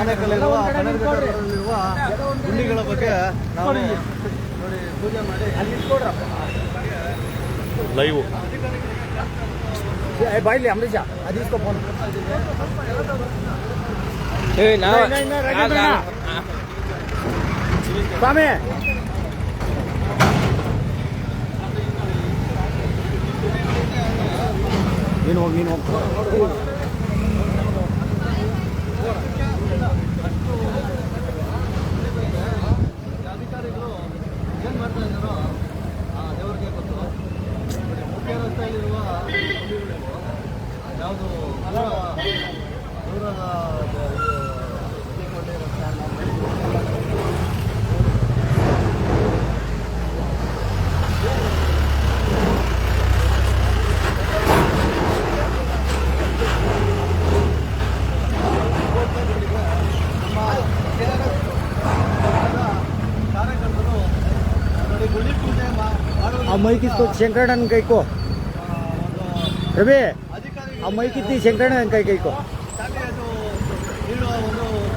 ಆನೆಕಲ್ಲಿರುವ ಕನಕಘಟ್ಟದಲ್ಲಿರುವ ಗುಂಡಿಗಳ ಬಗ್ಗೆ ನಾವು ನೋಡಿ ಪೂಜೆ ಮಾಡಿ ಲೈವ್ ಬಾಯ್ಲಿ ಅಂಬರೀಷ ಅದೀಸ್ಕೊ ಫೋನ್ ಸ್ವಾಮಿ ನೀನು ಹೋಗಿ ಅಧಿಕಾರಿಗಳು ಏನು ಮಾಡ್ತಾ ಇದ್ದಾರೋ ದೇವರಿಗೆ ಗೊತ್ತು. ಮುಖ್ಯ ರಸ್ತೆಯಲ್ಲಿರುವ ಯಾವುದು ದೂರದ मई की तो शंकरन कई को रवि मई की शंकरन कई को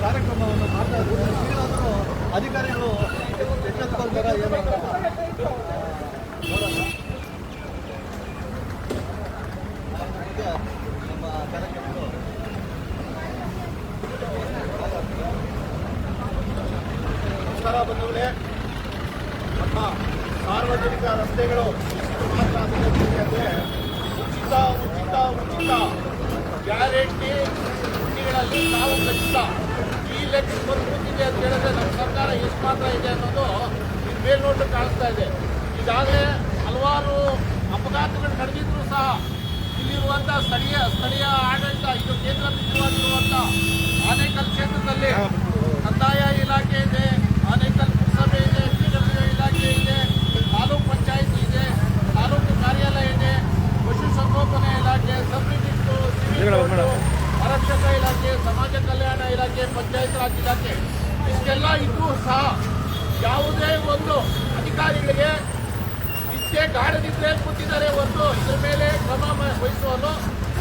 ಕಾರ್ಯಕ್ರಮವನ್ನು ಮಾಡ್ತಾ ಇದ್ದಾರೆ. ಈಗಲಾದರೂ ಅಧಿಕಾರಿಗಳು ಎಚ್ಚೆತ್ತುಕೊಳ್ತಾರೆ. ನಮ್ಮ ಕಾರ್ಯಕ್ರಮಗಳು ನಮಸ್ಕಾರ ಬಂಧುಗಳೇ. ನಮ್ಮ ಸಾರ್ವಜನಿಕ ರಸ್ತೆಗಳು ಮಾತ್ರ ಅಂದರೆ ಉಚಿತ ಉಚಿತ ಉಚಿತ ಗ್ಯಾರಂಟಿ ಗುಂಡಿಗಳಲ್ಲಿ ನಾವು ಖಚಿತ ಈ ಲೆಕ್ಕ ಬಂದ್ಬಿಟ್ಟಿದೆ ಅಂತ ಹೇಳಿದ್ರೆ ನಮ್ಮ ಸರ್ಕಾರ ಎಷ್ಟು ಮಾತ್ರ ಇದೆ ಅನ್ನೋದು ಮೇಲ್ನೋಟ ಕಾಣಿಸ್ತಾ ಇದೆ. ಈಗಾಗಲೇ ಹಲವಾರು ಅಪಘಾತಗಳು ನಡೆದಿದ್ರು ಸಹ ಇಲ್ಲಿರುವಂಥ ಸ್ಥಳೀಯ ಆಡಳಿತ ಇದು ಕೇಂದ್ರ ಬಿಂದುವಾಗಿರುವಂಥ ಆನೇಕಲ್ ಕ್ಷೇತ್ರದಲ್ಲಿ ಕಂದಾಯ ಇಲಾಖೆ ಇದೆ, ಆನೇಕಲ್ ಪುರಸಭೆ ಇದೆ, ಪಿಡಬ್ಲ್ಯೂ ಇಲಾಖೆ ಇದೆ, ತಾಲೂಕು ಪಂಚಾಯಿತಿ ಇದೆ, ತಾಲೂಕು ಕಾರ್ಯಾಲಯ ಇದೆ, ಪಶುಸಂಗೋಪನಾ ಇಲಾಖೆ, ಸಬ್ ರಿಜಿಸ್ಟ್ರು, ಸಿವಿಲ್ ಕೋರ್ಟು, ಆರಕ್ಷಕ ಇಲಾಖೆ, ಸಮಾಜ ಕಲ್ಯಾಣ ಇಲಾಖೆ, ಪಂಚಾಯತ್ ರಾಜ್ ಇಲಾಖೆ ಇಷ್ಟೆಲ್ಲ ಇದ್ರೂ ಸಹ ಯಾವುದೇ ಒಂದು ಅಧಿಕಾರಿಗಳಿಗೆ ಇಚ್ಛೆ ಗಾಢದಿದ್ರೆ ಕೂತಿದ್ದಾರೆ ಹೊರತು ಇದ್ರ ಮೇಲೆ ಕ್ರಮ ವಹಿಸುವಲು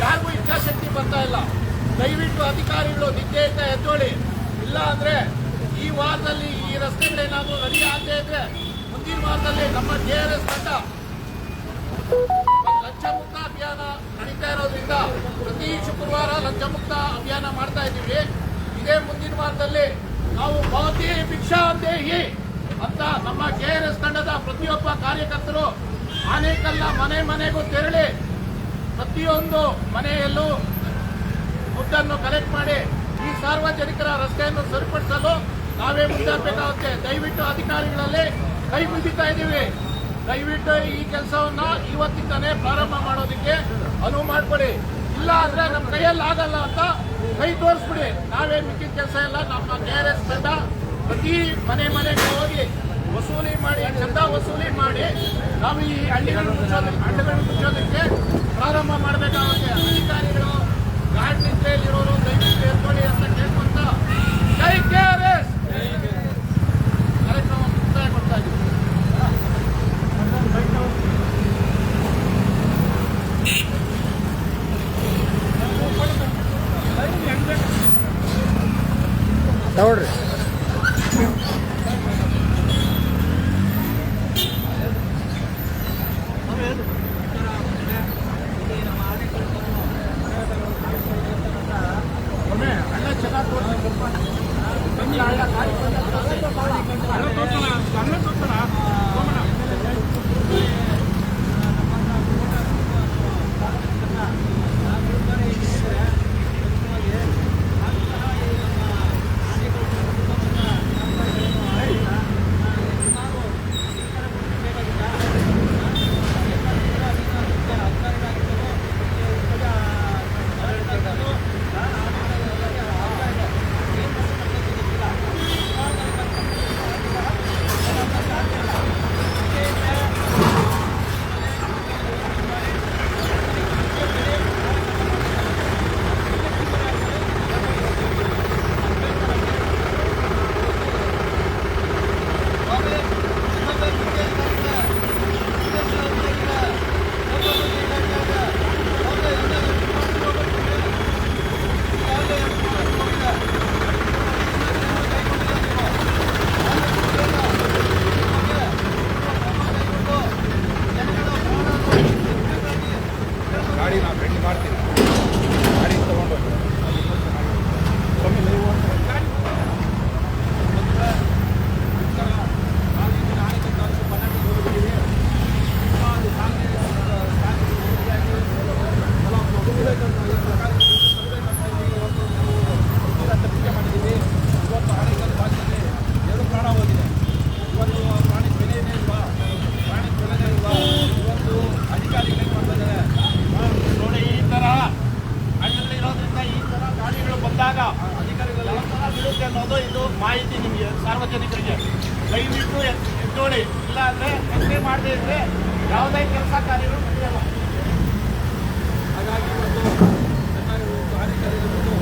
ಯಾರಿಗೂ ಇಚ್ಛಾಶಕ್ತಿ ಬರ್ತಾ ಇಲ್ಲ. ದಯವಿಟ್ಟು ಅಧಿಕಾರಿಗಳು ನಿದ್ದೆಯಿಂದ ಎದ್ದೋಳಿ. ಇಲ್ಲ ಅಂದ್ರೆ ಈ ವಾರದಲ್ಲಿ ಈ ರಸ್ತೆಗಳೇನಾದರೂ ರೆಡಿ ಆಗದೆ ಇದ್ರೆ ಮುಂದಿನ ವಾರದಲ್ಲಿ ನಮ್ಮ JRS ತಂಡ ಲಂಚಮುಕ್ತ ಅಭಿಯಾನ ನಡೀತಾ ಇರೋದ್ರಿಂದ ಪ್ರತಿ ಶುಕ್ರವಾರ ಲಂಚಮುಕ್ತ ಅಭಿಯಾನ ಮಾಡ್ತಾ ಇದ್ದೀವಿ. ಇದೇ ಮುಂದಿನ ವಾರದಲ್ಲಿ ನಾವು ಭವತಿ ಭಿಕ್ಷಾಂದೇಹಿ ಅಂತ ನಮ್ಮ JRS ತಂಡದ ಪ್ರತಿಯೊಬ್ಬ ಕಾರ್ಯಕರ್ತರು ಆನೇಕಲ್ನ ಮನೆ ಮನೆಗೂ ತೆರಳಿ ಪ್ರತಿಯೊಂದು ಮನೆಯಲ್ಲೂ ದುಡ್ಡನ್ನು ಕಲೆಕ್ಟ್ ಮಾಡಿ ಈ ಸಾರ್ವಜನಿಕರ ರಸ್ತೆಯನ್ನು ಸರಿಪಡಿಸಲು ನಾವೇ ಮುಂದಾಗಬೇಕಾಗುತ್ತೆ. ದಯವಿಟ್ಟು ಅಧಿಕಾರಿಗಳಲ್ಲಿ ಕೈ ಮುಗಿತಾ ಇದ್ದೀವಿ. ದಯವಿಟ್ಟು ಈ ಕೆಲಸವನ್ನ ಇವತ್ತಿಂದಾನೇ ಪ್ರಾರಂಭ ಮಾಡೋದಕ್ಕೆ ಅನುವು ಮಾಡಿಕೊಡಿ. ಇಲ್ಲ ಅಂದ್ರೆ ನಮ್ಮ ಕೈಯಲ್ಲಿ ಆಗಲ್ಲ ಅಂತ ಕೈ ತೋರಿಸ್ಬಿಡಿ. ನಾವೇ ಮಿಕ್ಕಿದ ಕೆಲಸ ಎಲ್ಲ ನಮ್ಮ JRS ತಂಡ ಪ್ರತಿ ಮನೆಗೆ ಹೋಗಿ ವಸೂಲಿ ಮಾಡಿ, ಚಂದ ವಸೂಲಿ ಮಾಡಿ ನಾವು ಈ ಹಳ್ಳಿಗಳನ್ನು ಮುಚ್ಚೋದಕ್ಕೆ ಪ್ರಾರಂಭ ಮಾಡಬೇಕಾಗುತ್ತೆ. ಅಧಿಕಾರಿಗಳು ಗಾಡ್ ನಿದ್ರೆಯಲ್ಲಿರೋರು ದಯವಿಟ್ಟು ಎತ್ಕೊಳ್ಳಿ ಅಂತ ಕೇಳ್ಕೊಂತ ಜೈ JRS ಕಾರ್ಯಕ್ರಮ ಮುಕ್ತಾಯ ಕೊಡ್ತಾ ಇದ್ದೀವಿ. ನೋಡ್ರಿ ಅನ್ನೋದು ಇದು ಮಾಹಿತಿ ನಿಮಗೆ ಸಾರ್ವಜನಿಕರಿಗೆ. ದಯವಿಟ್ಟು ಎದ್ದೋಳಿ, ಇಲ್ಲ ಅಂದರೆ ರಸ್ತೆ ಮಾಡದೇ ಇದ್ದರೆ ಯಾವುದೇ ಕೆಲಸ ಕಾರ್ಯಗಳು ನಡೆಯಲ್ಲ. ಹಾಗಾಗಿ ಇವತ್ತು ಕಾರ್ಯಕ್ರಮವನ್ನು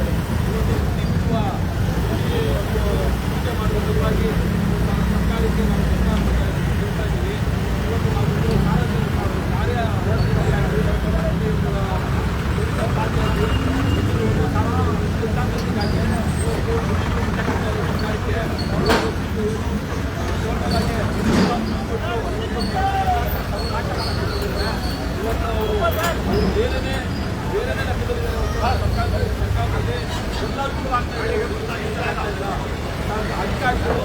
ಪೂಜೆ ಮಾಡುವ ಸಲುವಾಗಿ ಸರ್ಕಾರಕ್ಕೆ ನಾವು ಹೇಳ್ತಾ ಇದ್ದೀವಿ. ಇವತ್ತು ನಾವು ಅಧಿಕಾರಿಗಳು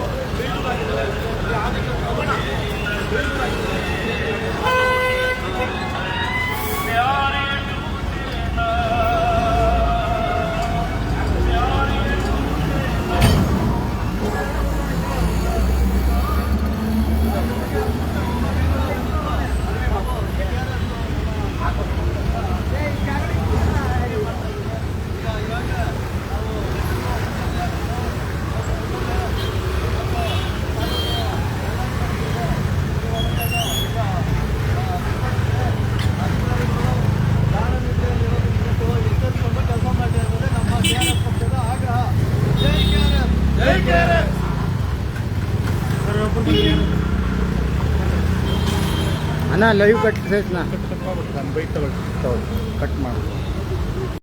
ಅಣ್ಣ ಲೈವ್ ಕಟ್ ಸೇಸ್ನಾ ನಾನು ಬೈಕ್ ತಗೊಳ್ತೀನಿ ಕಟ್ ಮಾಡಿ